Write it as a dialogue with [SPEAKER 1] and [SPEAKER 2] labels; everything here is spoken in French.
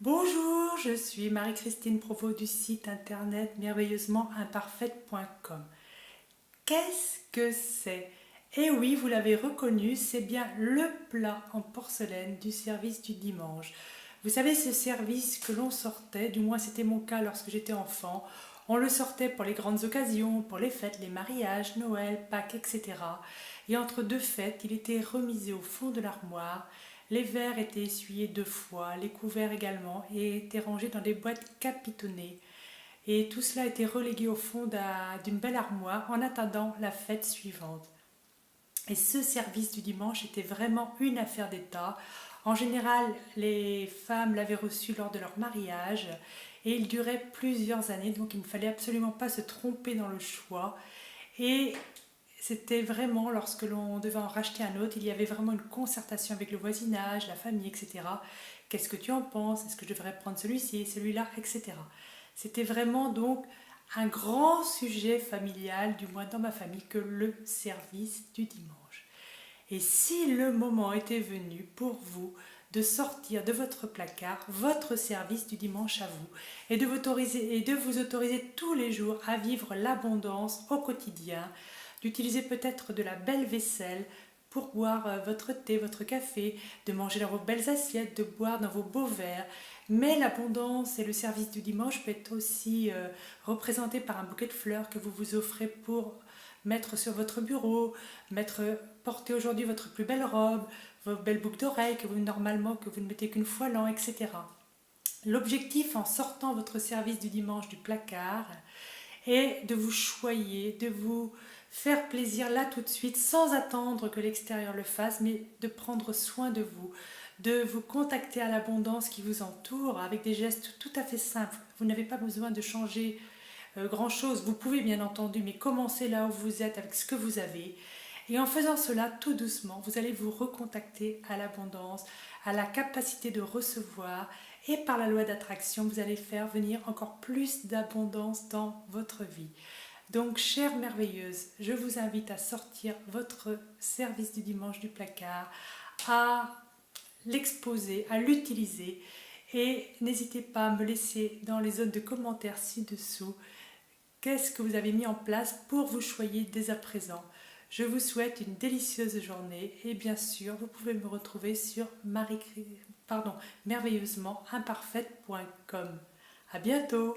[SPEAKER 1] Bonjour, je suis Marie-Christine Provost du site internet merveilleusement-imparfaite.com. Qu'est-ce que c'est? Eh oui, vous l'avez reconnu, c'est bien le plat en porcelaine du service du dimanche. Vous savez, ce service que l'on sortait, du moins c'était mon cas lorsque j'étais enfant, on le sortait pour les grandes occasions, pour les fêtes, les mariages, Noël, Pâques, etc. Et entre deux fêtes, il était remisé au fond de l'armoire. Les verres étaient essuyés 2 fois, les couverts également, et étaient rangés dans des boîtes capitonnées. Et tout cela était relégué au fond d'une belle armoire en attendant la fête suivante. Et ce service du dimanche était vraiment une affaire d'État. En général, les femmes l'avaient reçu lors de leur mariage et il durait plusieurs années, donc il ne fallait absolument pas se tromper dans le choix. Et c'était vraiment, lorsque l'on devait en racheter un autre, il y avait vraiment une concertation avec le voisinage, la famille, etc. Qu'est-ce que tu en penses? Est-ce que je devrais prendre celui-ci, celui-là, etc. C'était vraiment donc un grand sujet familial, du moins dans ma famille, que le service du dimanche. Et si le moment était venu pour vous de sortir de votre placard votre service du dimanche à vous et de vous autoriser tous les jours à vivre l'abondance au quotidien, d'utiliser peut-être de la belle vaisselle pour boire votre thé, votre café, de manger dans vos belles assiettes, de boire dans vos beaux verres. Mais l'abondance et le service du dimanche peut être aussi représenté par un bouquet de fleurs que vous vous offrez pour mettre sur votre bureau, porter aujourd'hui votre plus belle robe, vos belles boucles d'oreilles que vous ne mettez qu'une fois l'an, etc. L'objectif en sortant votre service du dimanche du placard est de vous choyer, de vous faire plaisir là tout de suite sans attendre que l'extérieur le fasse, mais de prendre soin de vous contacter à l'abondance qui vous entoure avec des gestes tout à fait simples. Vous n'avez pas besoin de changer grand-chose. Vous pouvez bien entendu, mais commencez là où vous êtes avec ce que vous avez. Et en faisant cela tout doucement, vous allez vous recontacter à l'abondance, à la capacité de recevoir. Et par la loi d'attraction, vous allez faire venir encore plus d'abondance dans votre vie. Donc, chère merveilleuse, je vous invite à sortir votre service du dimanche du placard, à l'exposer, à l'utiliser. Et n'hésitez pas à me laisser dans les zones de commentaires ci-dessous qu'est-ce que vous avez mis en place pour vous choyer dès à présent. Je vous souhaite une délicieuse journée et bien sûr, vous pouvez me retrouver sur merveilleusement-imparfaite.com. À bientôt!